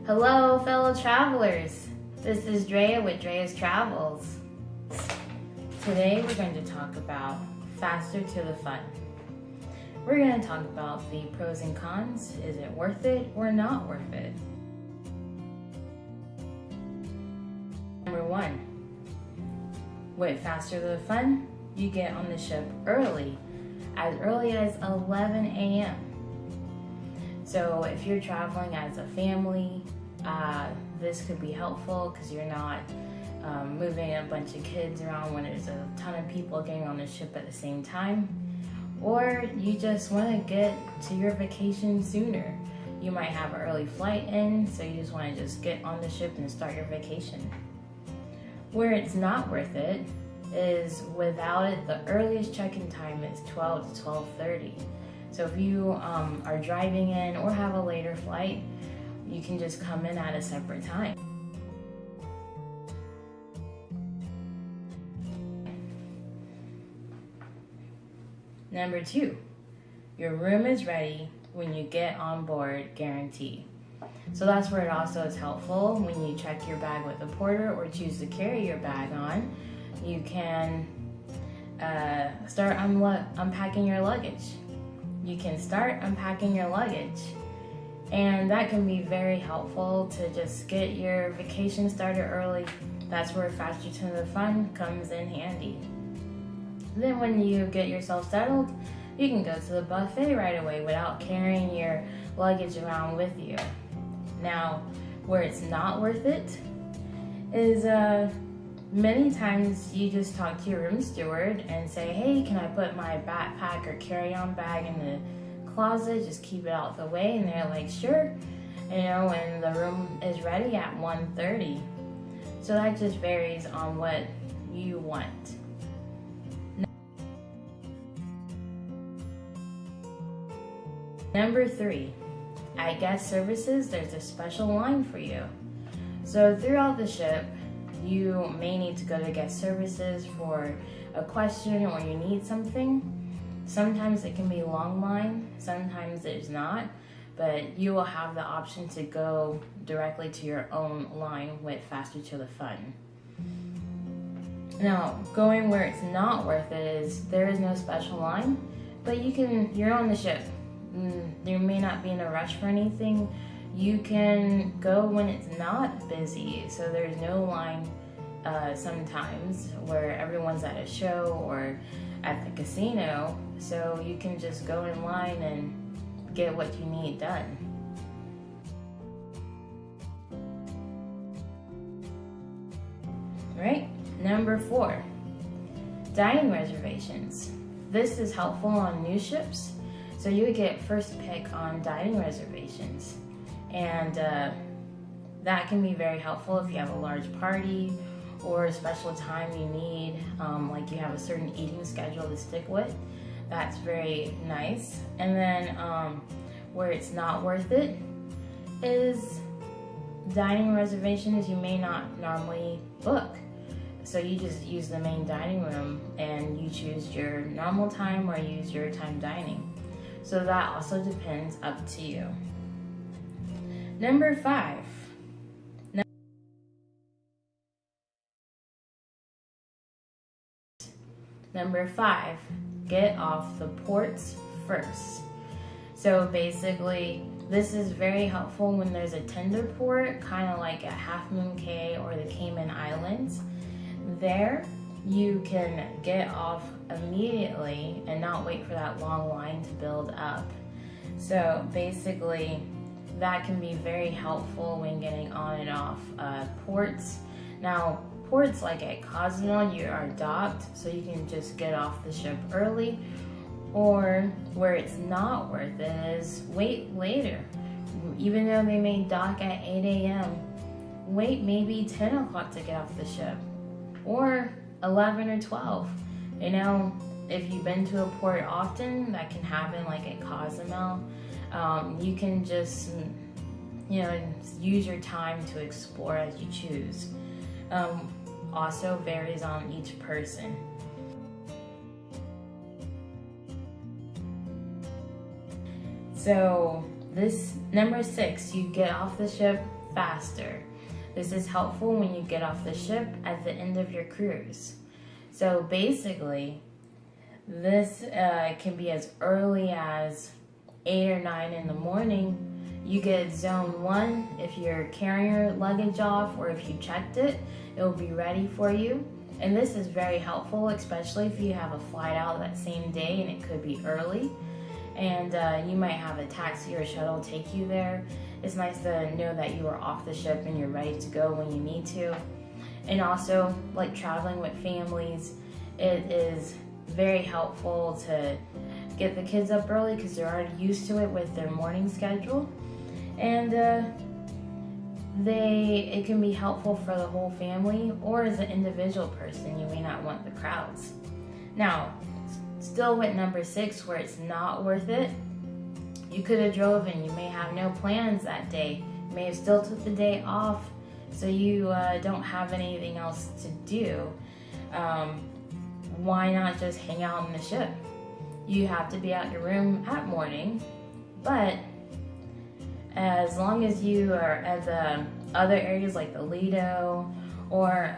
Hello, fellow travelers. This is Drea with Drea's Travels. Today we're going to talk about faster to the fun. We're going to talk about the pros and cons. Is it worth it or not worth it? Number one, with faster to the fun, you get on the ship early as 11 a.m. So if you're traveling as a family, this could be helpful because you're not moving a bunch of kids around when there's a ton of people getting on the ship at the same time. Or you just want to get to your vacation sooner. You might have an early flight in, so you just want to just get on the ship and start your vacation. Where it's not worth it is without it, the earliest check-in time is 12 to 12:30. So if you are driving in or have a later flight, you can just come in at a separate time. Number two, your room is ready when you get on board, guarantee. So that's where it also is helpful when you check your bag with the porter or choose to carry your bag on. You can start unpacking your luggage. You can start unpacking your luggage, and that can be very helpful to just get your vacation started early. That's where faster to the fun comes in handy. Then when you get yourself settled, you can go to the buffet right away without carrying your luggage around with you. Now, where it's not worth it is many times you just talk to your room steward and say, hey, can I put my backpack or carry-on bag in the closet, just keep it out the way? And they're like, sure, and the room is ready at 1:30. So that just varies on what you want. Number three, at guest services, there's a special line for you. So throughout the ship, you may need to go to guest services for a question or you need something. Sometimes it can be a long line, sometimes there's not, but you will have the option to go directly to your own line with faster to the fun. Now, going where it's not worth it is there is no special line, but you're on the ship. You may not be in a rush for anything. You can go when it's not busy, so there's no line sometimes where everyone's at a show or at the casino, so you can just go in line and get what you need done. Right? Number four, dining reservations. This is helpful on new ships. So you would get first pick on dining reservations, and that can be very helpful if you have a large party or a special time you need, like you have a certain eating schedule to stick with. That's very nice. And then where it's not worth it is dining reservations you may not normally book. So you just use the main dining room and you choose your normal time or use your time dining. So that also depends, up to you. Number five. Number five, get off the ports first. So basically, this is very helpful when there's a tender port, kind of like at Half Moon Cay or the Cayman Islands. There, you can get off immediately and not wait for that long line to build up. So basically, that can be very helpful when getting on and off ports. Now, ports like at Cozumel, you are docked, so you can just get off the ship early. Or where it's not worth it is wait later. Even though they may dock at 8 a.m., wait maybe 10 o'clock to get off the ship. Or 11 or 12. If you've been to a port often, that can happen like at Cozumel. You can just, use your time to explore as you choose. Also varies on each person. So this number 6, you get off the ship faster. This is helpful when you get off the ship at the end of your cruise. So basically, this can be as early as 8 or 9 in the morning. You get zone 1 if you're carrying your luggage off, or if you checked it, it will be ready for you. And this is very helpful, especially if you have a flight out that same day and it could be early. And you might have a taxi or shuttle take you there. It's nice to know that you are off the ship and you're ready to go when you need to. And also, like traveling with families, it is very helpful to get the kids up early because they're already used to it with their morning schedule. And it can be helpful for the whole family, or as an individual person, you may not want the crowds. Now, still with number 6, where it's not worth it, you could have drove and you may have no plans that day. You may have still took the day off, so you don't have anything else to do. Why not just hang out on the ship? You have to be out your room at morning, but as long as you are at the other areas like the Lido, or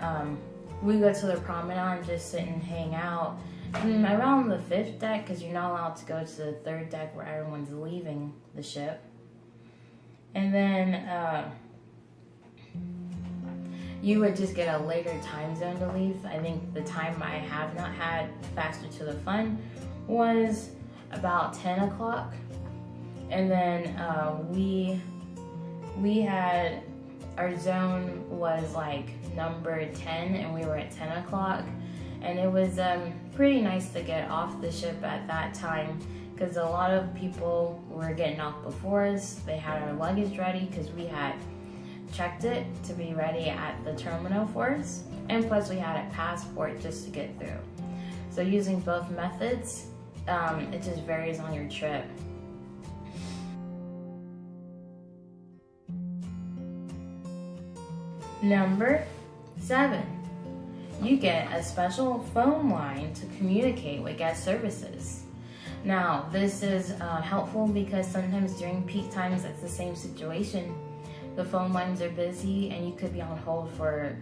we go to the promenade and just sit and hang out around the 5th deck, because you're not allowed to go to the 3rd deck where everyone's leaving the ship. And then you would just get a later time zone to leave. I think the time I have not had Faster to the Fun was about 10 o'clock. And then we had, our zone was like number 10, and we were at 10 o'clock. And it was pretty nice to get off the ship at that time, because a lot of people were getting off before us. They had our luggage ready because we had checked it to be ready at the terminal for us. And plus we had a passport just to get through. So using both methods, it just varies on your trip. Number 7, you get a special phone line to communicate with guest services. Now, this is helpful because sometimes during peak times it's the same situation. The phone lines are busy and you could be on hold for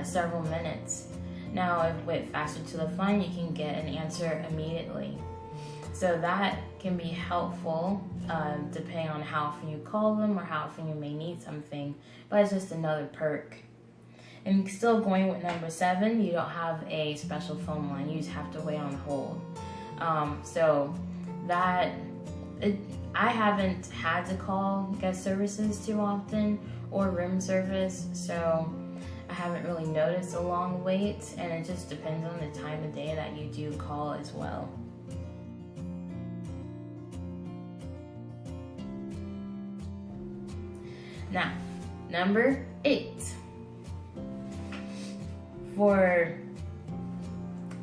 several minutes. Now, with Faster to the Fun, you can get an answer immediately. So that can be helpful depending on how often you call them or how often you may need something, but it's just another perk. And still going with number 7, you don't have a special phone line, you just have to wait on hold. So that, I haven't had to call guest services too often or room service, so I haven't really noticed a long wait, and it just depends on the time of day that you do call as well. Now, number 8.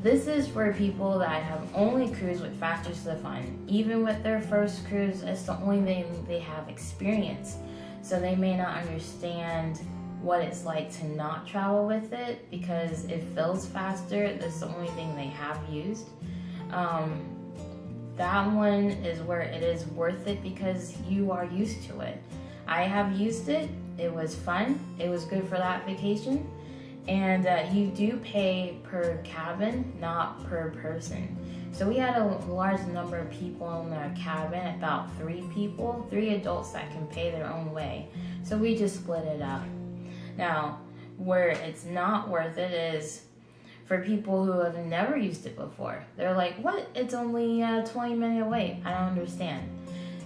This is for people that have only cruised with Faster to the Fun. Even with their first cruise, it's the only thing they have experienced. So they may not understand what it's like to not travel with it, because it fills faster. That's the only thing they have used. That one is where it is worth it because you are used to it. I have used it. It was fun. It was good for that vacation. And you do pay per cabin, not per person. So we had a large number of people in our cabin, about 3 people, 3 adults that can pay their own way. So we just split it up. Now, where it's not worth it is for people who have never used it before. They're like, what? It's only 20-minute wait. I don't understand.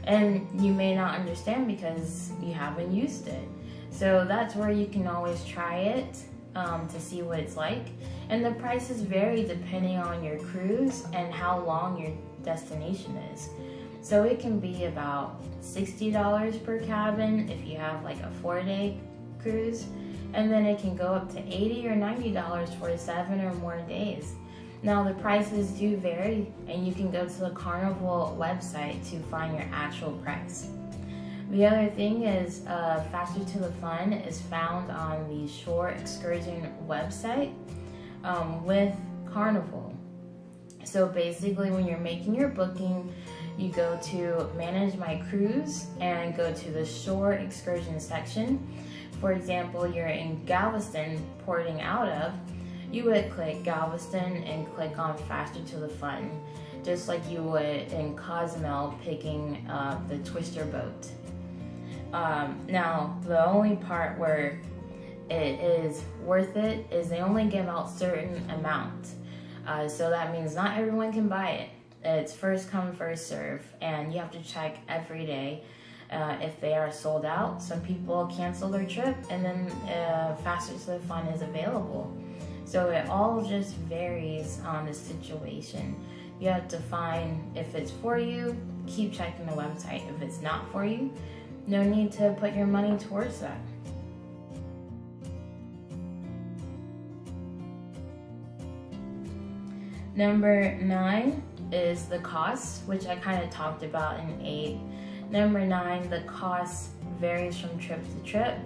And you may not understand because you haven't used it. So that's where you can always try it. To see what it's like, and the prices vary depending on your cruise and how long your destination is. So it can be about $60 per cabin if you have like a 4-day cruise, and then it can go up to $80 or $90 for 7 or more days. Now the prices do vary, and you can go to the Carnival website to find your actual price. The other thing is Faster to the Fun is found on the Shore Excursion website with Carnival. So basically, when you're making your booking, you go to Manage My Cruise and go to the Shore Excursion section. For example, you're in Galveston porting out of, you would click Galveston and click on Faster to the Fun, just like you would in Cozumel picking the Twister boat. Now, the only part where it is worth it is they only give out certain amount. So that means not everyone can buy it. It's first come, first serve, and you have to check every day if they are sold out. Some people cancel their trip, and then Faster to the Fun is available. So it all just varies on the situation. You have to find if it's for you, keep checking the website. If it's not for you, no need to put your money towards that. Number 9 is the cost, which I kind of talked about in 8. Number 9, the cost varies from trip to trip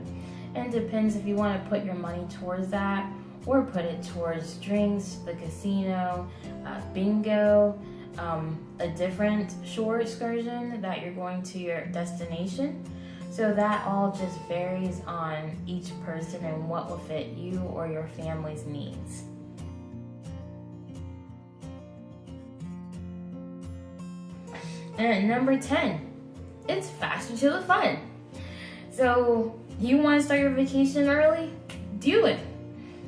and depends if you want to put your money towards that or put it towards drinks, the casino, bingo, a different shore excursion that you're going to your destination. So that all just varies on each person and what will fit you or your family's needs. And number 10, it's Faster to the Fun. So you want to start your vacation early? Do it.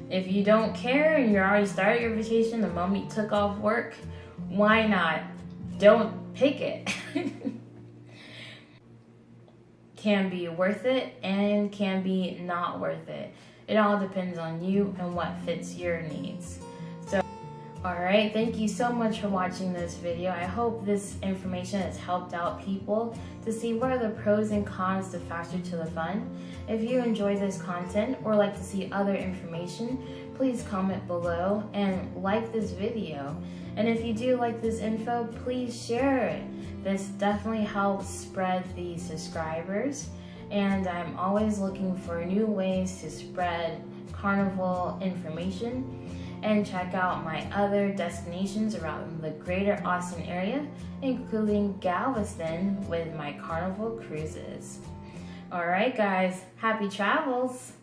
If you don't care and you're already started your vacation the moment you took off work, why not? Don't pick it. Can be worth it and can be not worth it. It all depends on you and what fits your needs. Alright, thank you so much for watching this video. I hope this information has helped out people to see what are the pros and cons to Faster to the Fun. If you enjoy this content or like to see other information, please comment below and like this video. And if you do like this info, please share it. This definitely helps spread the subscribers. And I'm always looking for new ways to spread Carnival information. And check out my other destinations around the greater Austin area, including Galveston with my Carnival cruises. Alright guys, happy travels!